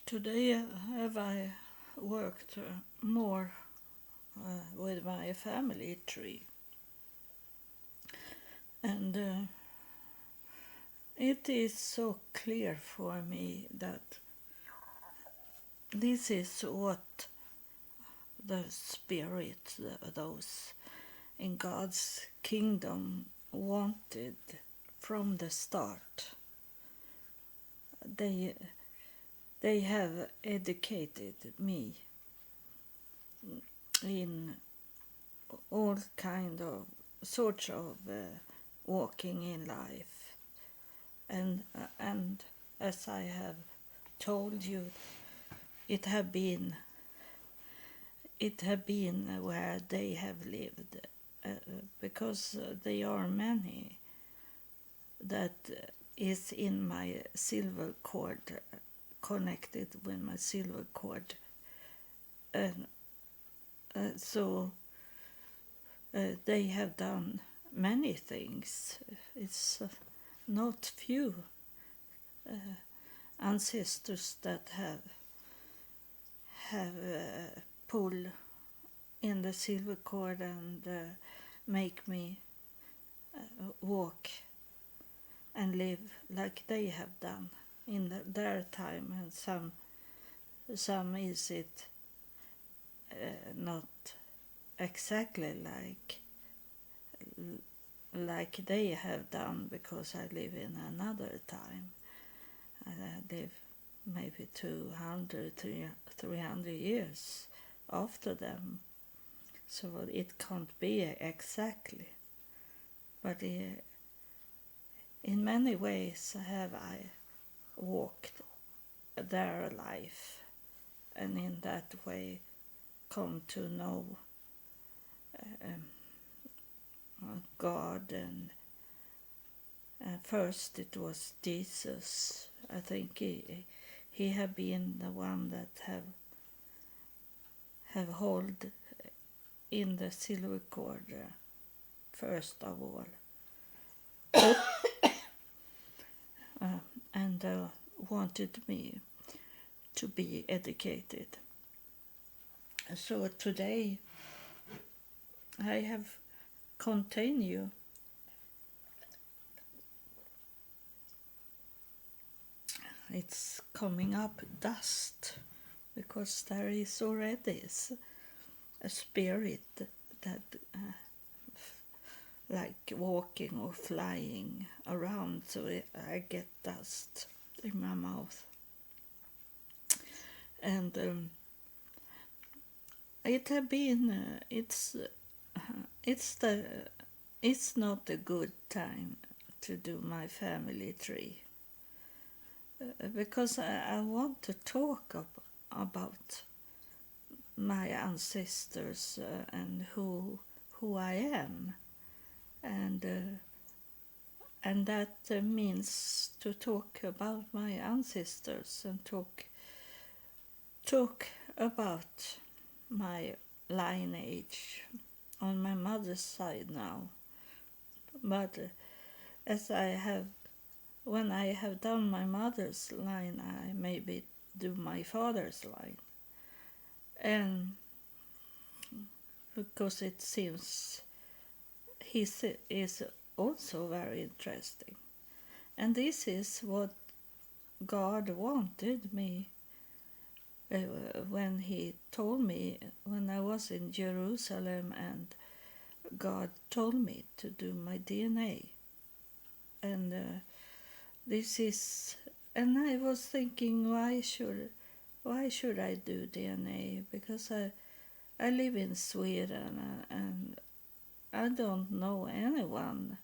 Today have I worked more with my family tree, and it is so clear for me that this is what the spirit, those in God's kingdom, wanted from the start. They have educated me in all kind of sorts of walking in life, and as I have told you, it have been where they have lived, because there are many that is in my silver cord, connected with my silver cord, and so they have done many things. It's not few ancestors that have pulled in the silver cord and make me walk and live like they have done in their time, and some is it not exactly like they have done, because I live in another time. I live maybe 200, 300 years after them, so it can't be exactly. But in many ways have I walked their life, and in that way come to know God, and first it was Jesus. I think he have been the one that have hold in the silver cord first of all, and wanted me to be educated. So today I have continued it's coming up dust, because there is already a spirit that like walking or flying around, so I get dust in my mouth, and it have been it's not a good time to do my family tree, because I want to talk about my ancestors and who I am, and that means to talk about my ancestors and talk about my lineage on my mother's side now. But when I have done my mother's line, I maybe do my father's line, and because it seems his is also very interesting, and this is what God wanted me when he told me when I was in Jerusalem, and God told me to do my DNA, and this is, and I was thinking, why should I do DNA? Because I live in Sweden, and I don't know anyone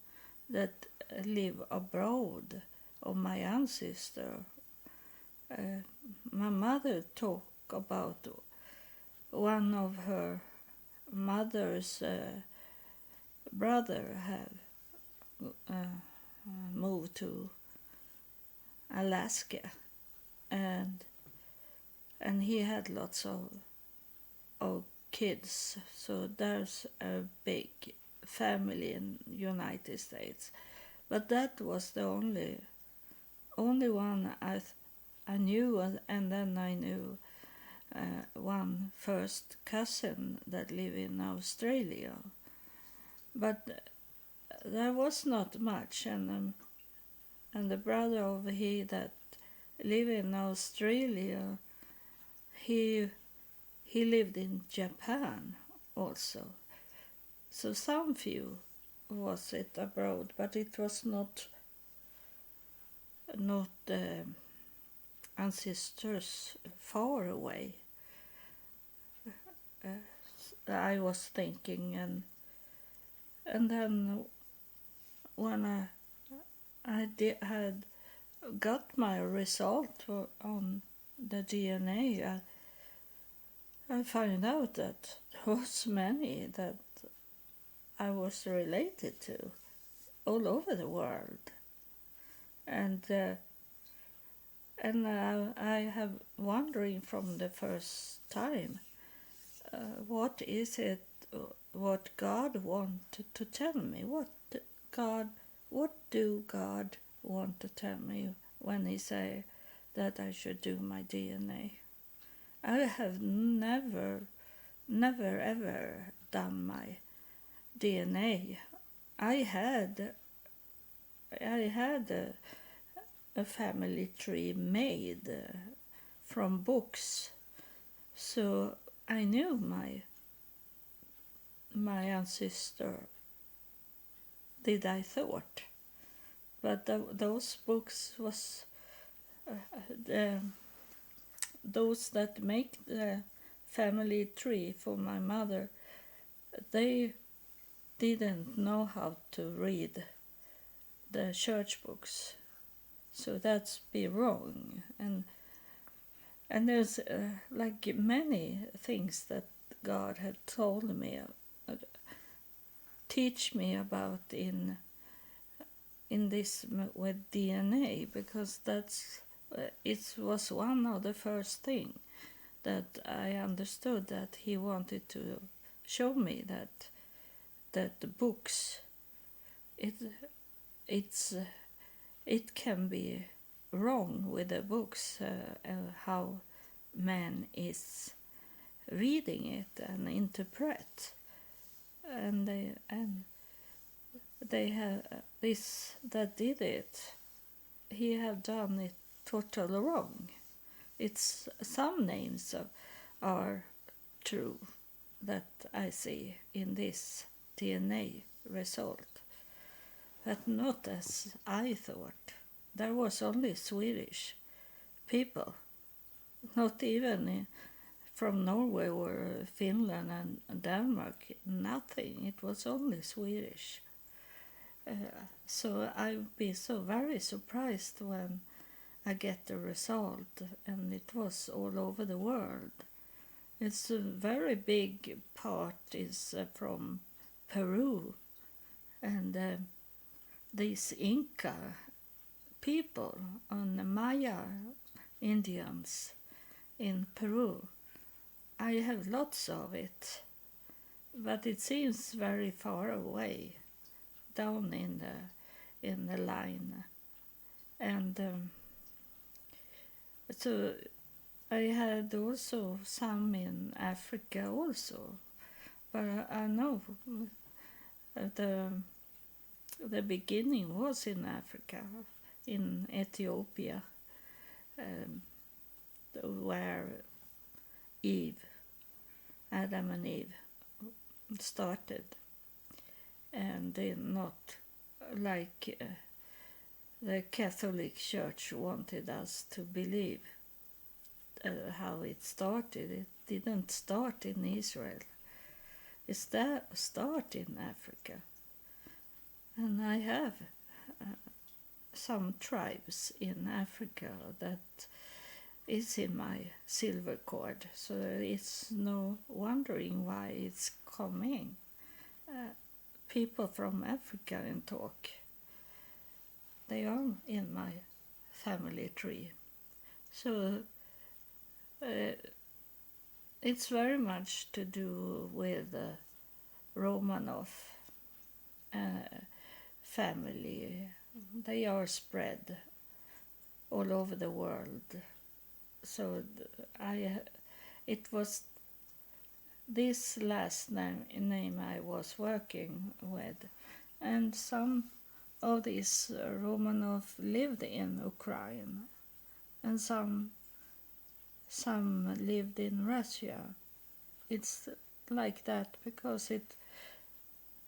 that live abroad of my ancestor. My mother talked about one of her mother's brother have moved to Alaska, and he had lots of kids, so there's a big family in United States. But that was the only one I knew knew, and then I knew one first cousin that lived in Australia. But there was not much, and the brother of he that lived in Australia, he lived in Japan also. So some few was it abroad, but it was not ancestors far away. I was thinking, and then when had got my result on the DNA, I found out that there was many that I was related to all over the world, and I have wondering from the first time, what is it? What God wanted to tell me? What do God want to tell me when He say that I should do my DNA? I have never ever done my DNA. I had a family tree made from books, so I knew my ancestor. Did I thought, but those books was those that make the family tree for my mother. They didn't know how to read the church books, so that's be wrong. And there's like many things that God had told me, teach me about in this with DNA, because that's it was one of the first thing that I understood, that He wanted to show me that the books, it can be wrong with the books, how man is reading it and interpret, and they have this that did it. He have done it totally wrong. It's some names are true that I see in this DNA result, but not as I thought. There was only Swedish people, not even from Norway or Finland and Denmark, nothing. It was only Swedish. So I'd be so very surprised when I get the result, and it was all over the world. It's a very big part is from Peru, and these Inca people and the Maya Indians in Peru. I have lots of it, but it seems very far away, down in the line, and so I had also some in Africa also, but I know the beginning was in Africa, in Ethiopia, where Adam and Eve started, and not like the Catholic Church wanted us to believe how it started. It didn't start in Israel. It start in Africa. And I have some tribes in Africa that is in my silver cord, so it's no wondering why it's coming. People from Africa and talk. They are in my family tree. So it's very much to do with Romanov family. They are spread all over the world, so it was this last name I was working with, and some of these Romanov lived in Ukraine, and some lived in Russia. It's like that because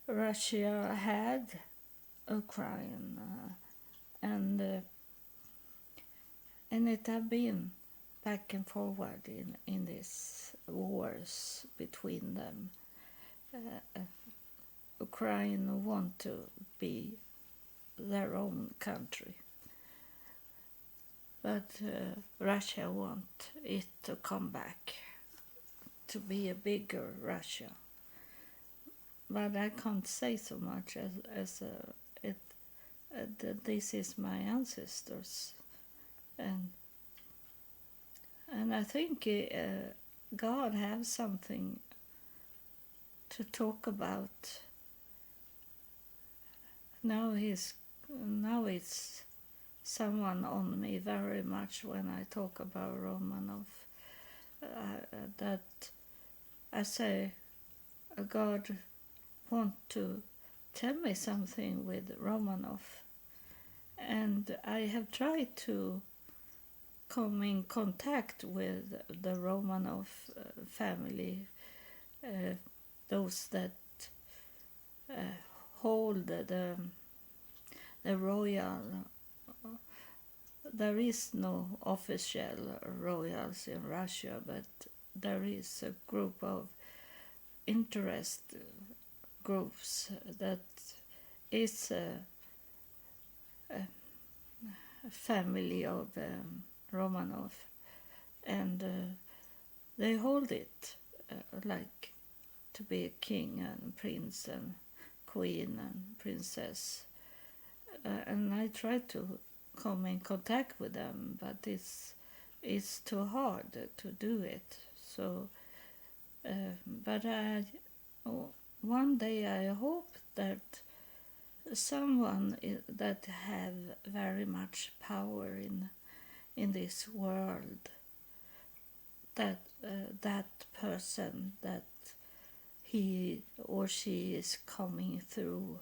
Russia had Ukraine, and it have been back and forward in these wars between them. Ukraine want to be their own country, but Russia want it to come back to be a bigger Russia. But I can't say so much as this is my ancestors, and I think God has something to talk about. Now it's someone on me very much when I talk about Romanov. That I say God want to tell me something with Romanov, and I have tried to come in contact with the Romanov family, those that hold the royal. There is no official royals in Russia, but there is a group of interest groups that is a family of Romanov, and they hold it like to be a king and prince and queen and princess, and I try to come in contact with them, but it's too hard to do it. So, but one day I hope that someone that have very much power in this world, that that person that he or she is coming through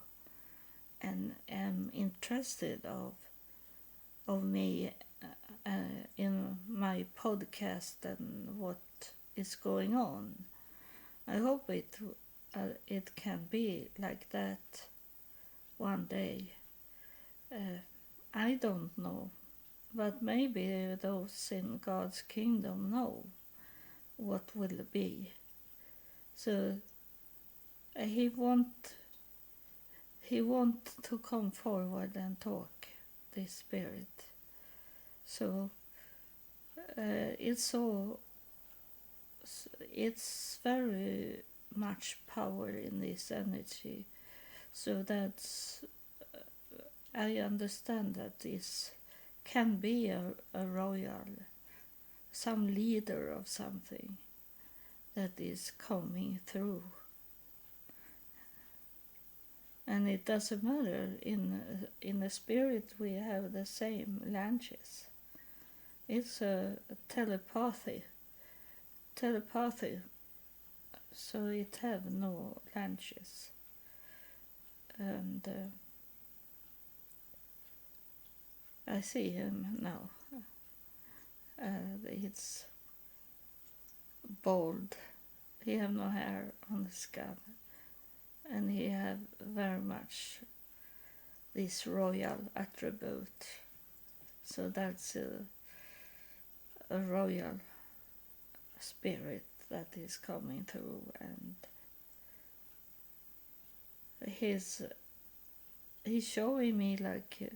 and am interested of me in my podcast and what is going on. I hope it can be like that one day. I don't know, but maybe those in God's kingdom know what will be. So he want to come forward and talk, this spirit. So it's very much power in this energy. So that's I understand that this can be a royal, some leader of something that is coming through. And it doesn't matter, in the spirit we have the same languages. It's a telepathy, so it have no languages. And I see him now. It's bald. He have no hair on the scalp, and he have very much this royal attribute. So that's a royal spirit that is coming through, and he's showing me like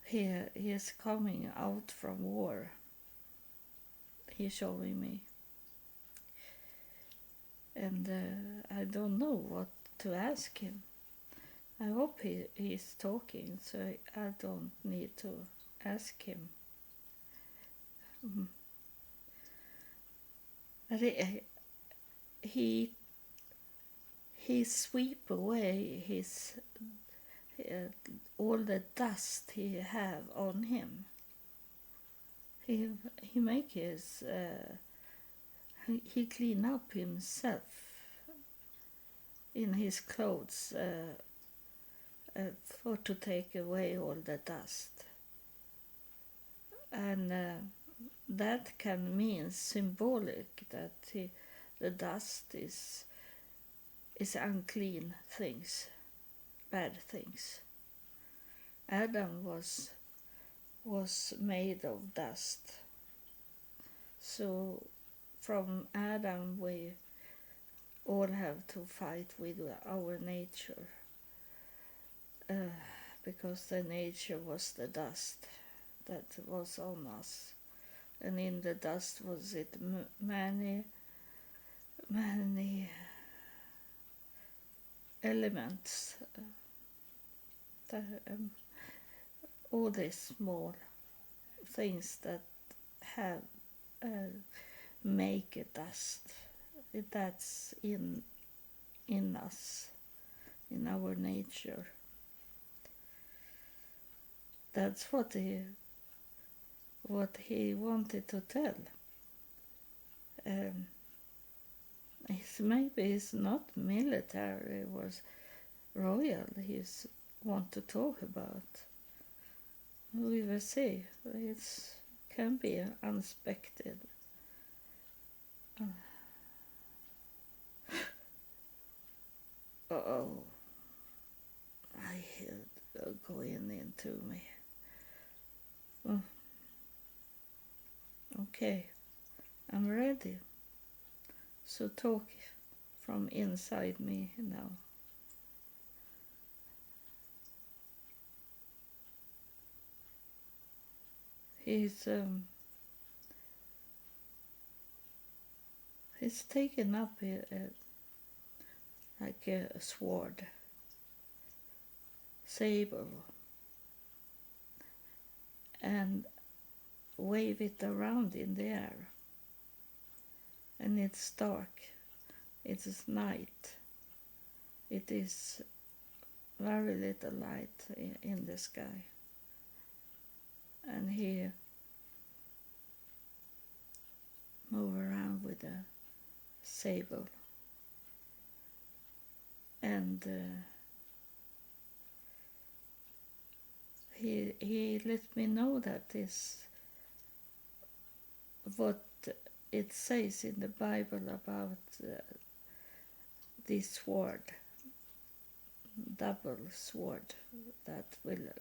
he is coming out from war. He's showing me, and I don't know what to ask him. I hope he's talking, so I don't need to ask him. But he sweep away his all the dust he have on him. he he make his he clean up himself in his clothes for to take away all the dust, and that can mean symbolic that the dust is unclean things, bad things. Adam was made of dust, so from Adam we all have to fight with our nature, because the nature was the dust that was on us, and in the dust was it many elements, that, all these small things that have make a dust. That's in us, in our nature. That's what he wanted to tell. Maybe it's not military, it was royal he's want to talk about. We will see. It can be unexpected. Oh, I hear it going into me. Oh. Okay, I'm ready. So talk from inside me now. He's taken up like a sword, saber, and wave it around in the air. And it's dark, it is night, it is very little light in the sky. And he move around with a saber, and he let me know that is what it says in the Bible about this sword, double sword, that will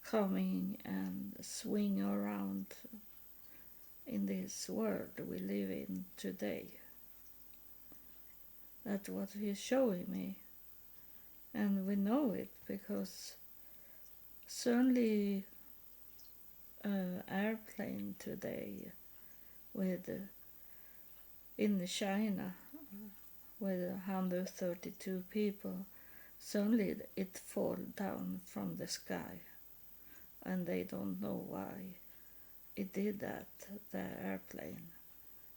coming and swing around in this world we live in today. That's what he's showing me, and we know it because certainly airplane today with in China with 132 people, suddenly it fall down from the sky, and they don't know why it did that. The airplane,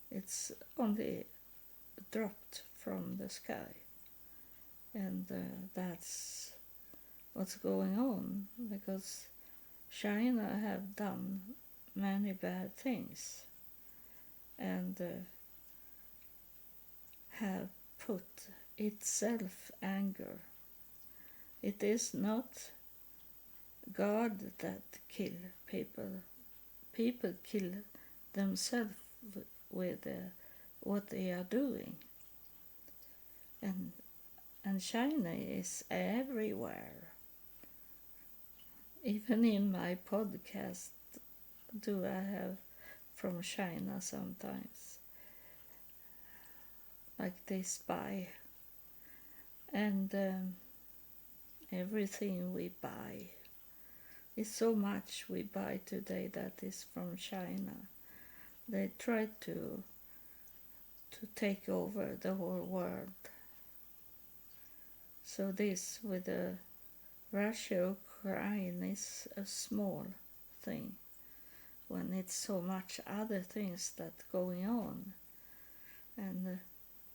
it's only dropped from the sky, and that's what's going on, because China have done many bad things and have put itself anger. It is not God that kill people. People kill themselves with what they are doing. And China is everywhere. Even in my podcast do I have from China sometimes. Like they spy. And everything we buy. It's so much we buy today that is from China. They try to take over the whole world. So this with the Russia, Ukraine is a small thing when it's so much other things that going on. And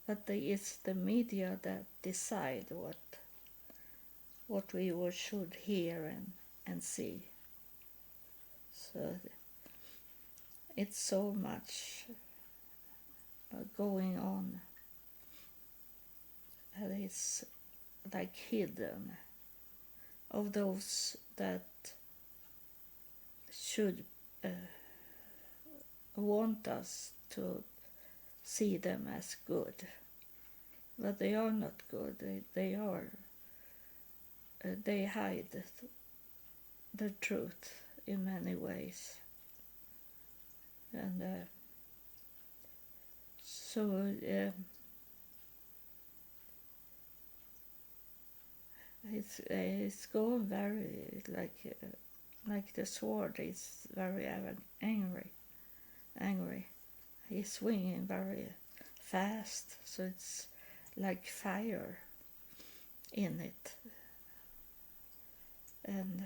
but it's the media that decide what we should hear and see. So it's so much going on, and it's like hidden of those that should want us to see them as good, but they are not good. They hide the truth in many ways, and so it's going very like the sword is very angry. He's swinging very fast, so it's like fire in it, and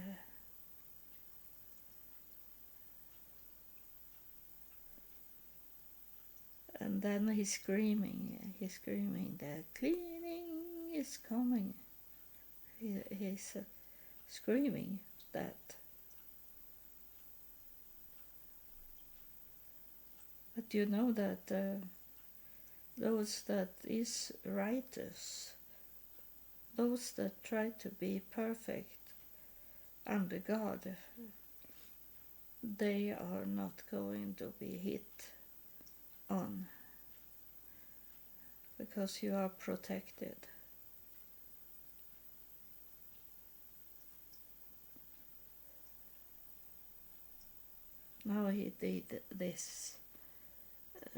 then he's screaming. The cleaning is coming. He's screaming that. But you know that those that is righteous, those that try to be perfect under God, they are not going to be hit on, because you are protected. Now he did this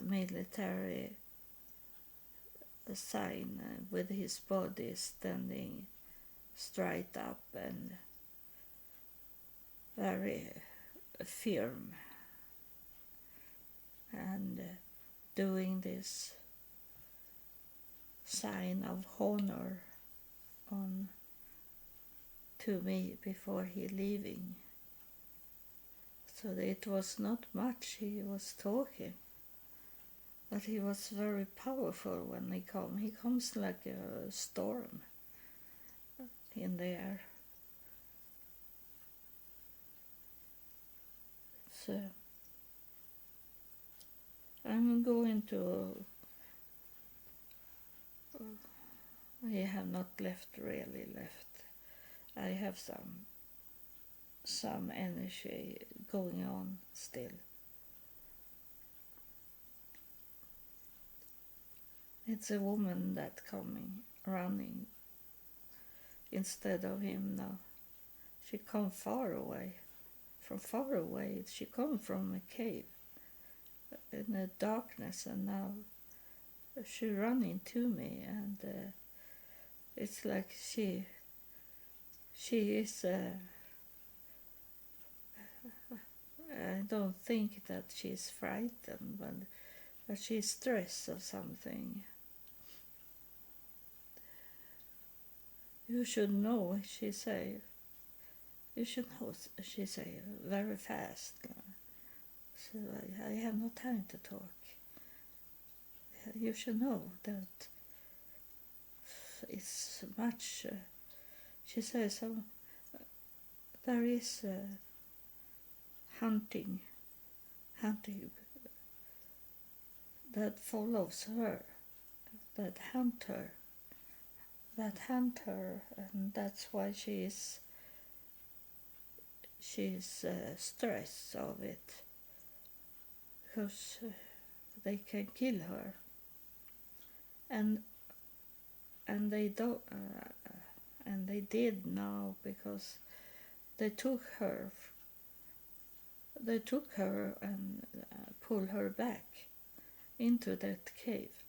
military sign with his body standing straight up and very firm, and doing this sign of honor on to me before he leaving. So it was not much he was talking, but he was very powerful when he comes. He comes like a storm in the air. So I'm going to. I have not really left. I have some energy going on still. It's a woman that coming running instead of him now. She come far away. From far away, she come from a cave in the darkness, and now she running to me, and it's like she is. I don't think that she's frightened, but she's stressed of something. You should know, she say. You should know, she say, very fast. So I have no time to talk. You should know that it's much. She says, there is hunting that follows her, that hunt her, and that's why she's stressed of it, because they can kill her, and they don't, and they did now, because they took her and pulled her back into that cave.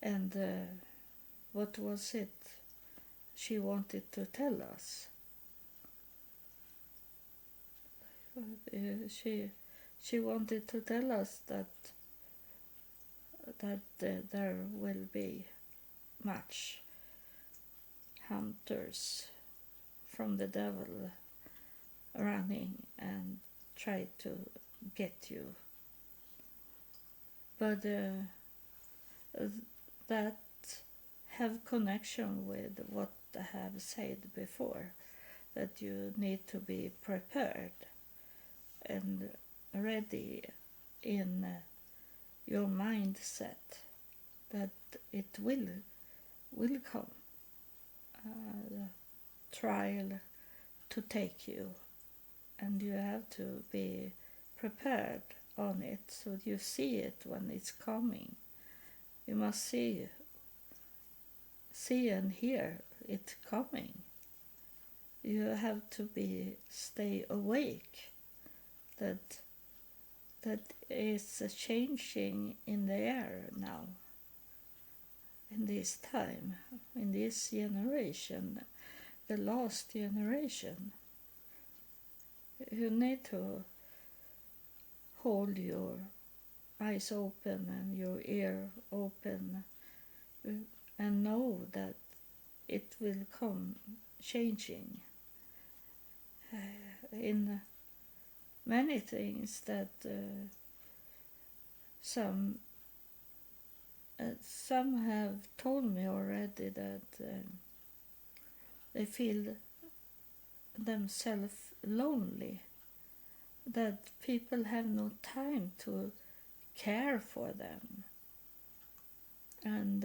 And what was it she wanted to tell us? She wanted to tell us that there will be much hunters from the devil running and try to get you. But that have connection with what I have said before, that you need to be prepared and ready in your mindset that it will come, the trial to take you, and you have to be prepared on it so you see it when it's coming. You must see and hear it coming. You have to stay awake that is changing in the air now, in this time, in this generation, the last generation. You need to hold your eyes open and your ear open and know that it will come changing in many things that some have told me already that they feel themselves lonely, that people have no time to care for them, and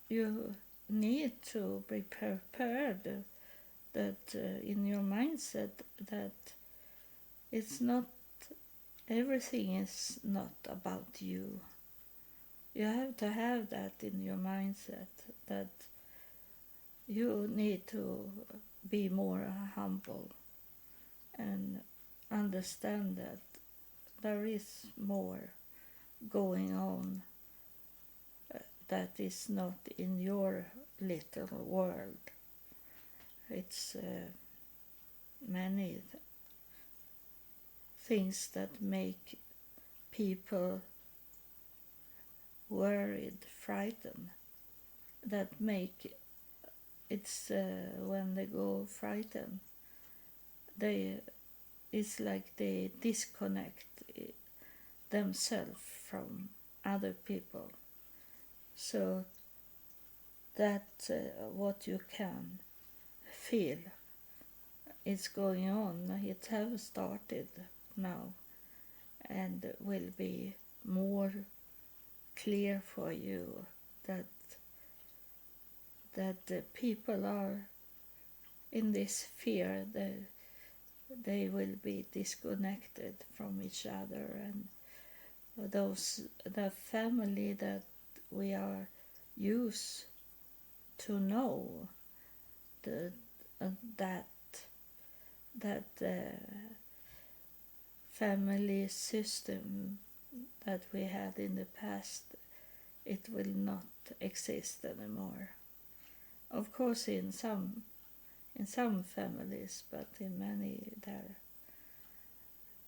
you need to be prepared that in your mindset that it's not, everything is not about you. You have to have that in your mindset, that you need to be more humble and understand that there is more going on that is not in your little world. It's many things that make people worried, frightened, that make it's when they go frightened, it's like they disconnect themselves from other people, so that what you can feel is going on. It has started now and will be more clear for you that the people are in this fear that they will be disconnected from each other, and the family that we are used to know, that family system that we had in the past, it will not exist anymore. Of course, in some families, but in many there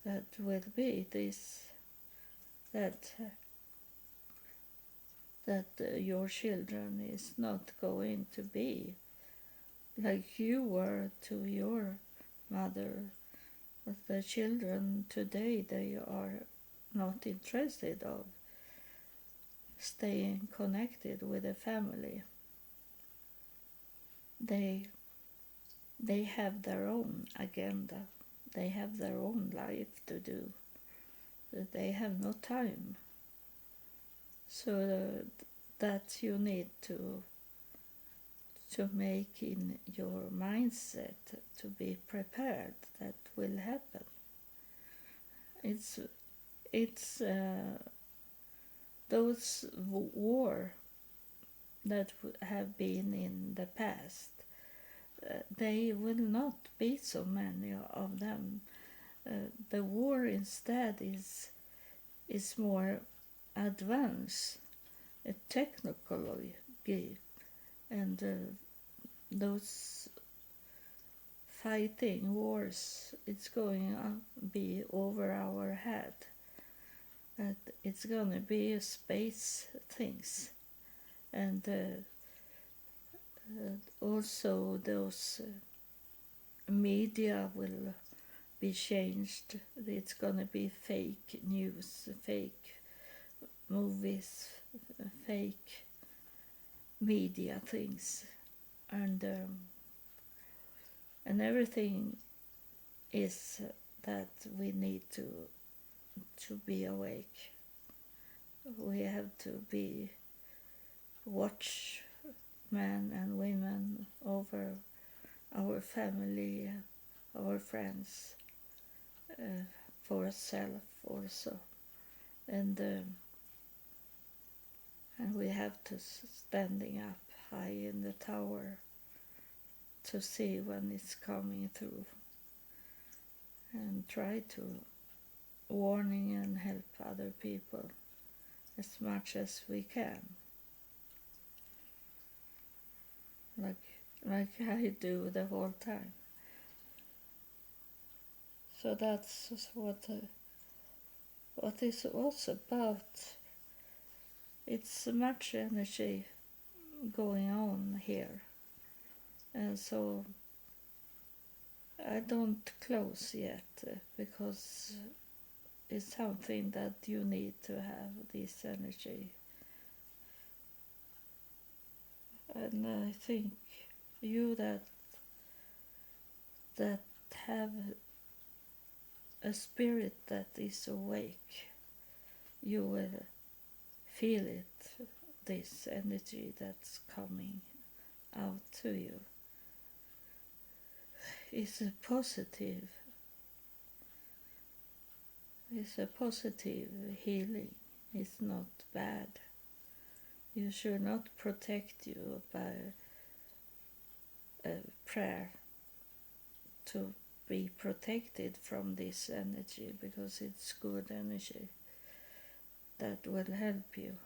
that will be this, that your children is not going to be like you were to your mother. But the children today, they are not interested of staying connected with the family. They have their own agenda. They have their own life to do. They have no time. So that you need to make in your mindset to be prepared that will happen. It's those war that have been in the past, they will not be so many of them. The war instead is more advanced, technically, and those fighting wars, it's going to be over our head. It's going to be space things, and also those media will be changed. It's going to be fake news, fake movies, fake media things, and everything is that we need to be awake. We have to be watch men and women over our family, our friends, for ourselves also, and we have to standing up high in the tower to see when it's coming through, and try to warning and help other people as much as we can, like I do the whole time. So that's what it was about. It's much energy going on here, and so I don't close yet, because it's something that you need to have this energy. And I think you that have a spirit that is awake, you will feel it, this energy that's coming out to you. It's a positive healing. It's not bad. You should not protect you by a prayer to be protected from this energy, because it's good energy that will help you.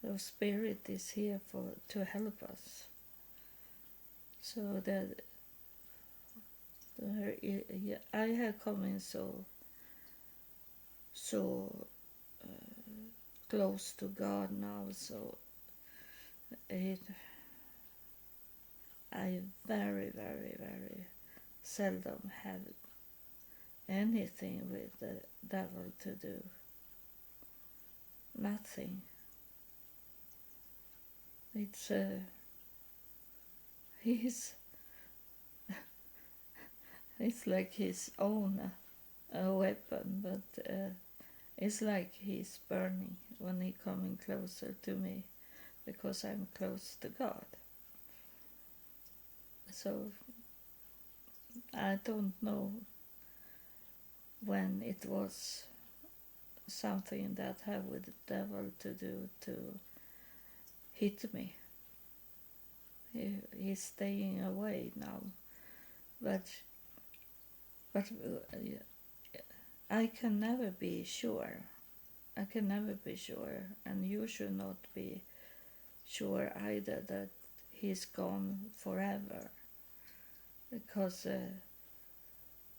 The spirit is here to help us. So that I have come in so close to God now, so I very, very, very seldom have anything with the devil to do. Nothing. It's it's like his own weapon, but it's like he's burning when he's coming closer to me, because I'm close to God. So I don't know when it was something that had with the devil to do to hit me. He's staying away now, but I can never be sure. I can never be sure, and you should not be sure either that he's gone forever, because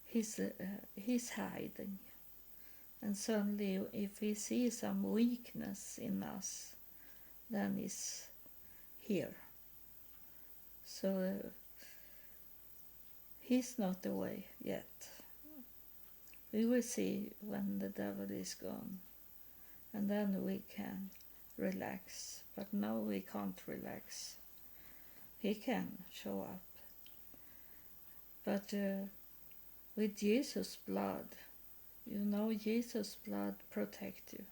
he's hiding, and suddenly if he sees some weakness in us, then he's here. So he's not away yet. We will see when the devil is gone, and then we can relax. But now we can't relax. He can show up. But with Jesus' blood, Jesus' blood protects you,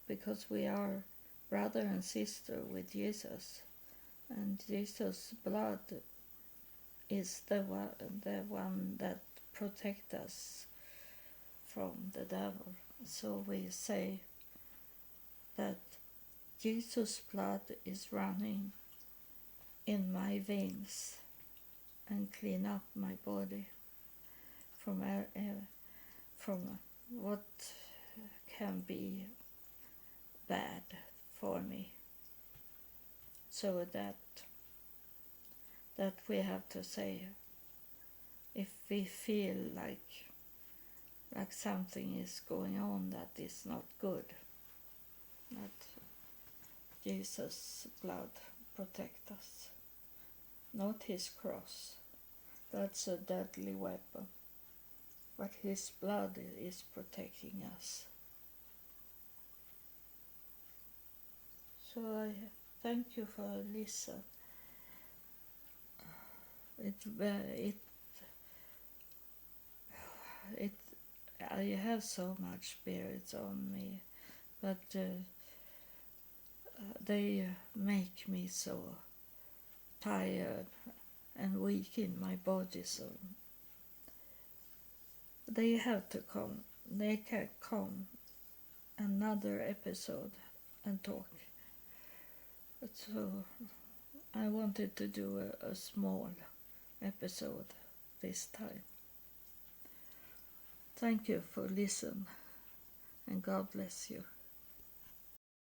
because we are brother and sister with Jesus, and Jesus' blood is the one that protects us from the devil. So we say that Jesus' blood is running in my veins and clean up my body from what can be bad for me. So that we have to say, if we feel like something is going on that is not good, that Jesus' blood protect us, not his cross. That's a deadly weapon, but his blood is protecting us. So I thank you for listen. It I have so much spirits on me, but they make me so tired and weak in my body. So they have to come. They can come another episode and talk. So I wanted to do a small episode this time. Thank you for listening, and God bless you.